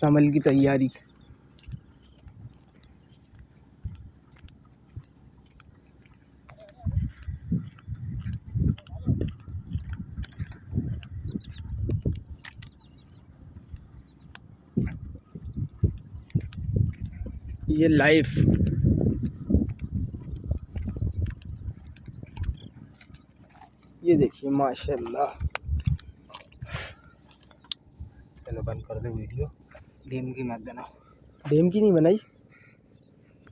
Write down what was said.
समल की तैयारी। ये लाइफ ये देखिए माशाल्लाह। चलो बंद कर दो वीडियो। डैम की मत बनाओ। डैम की नहीं बनाई।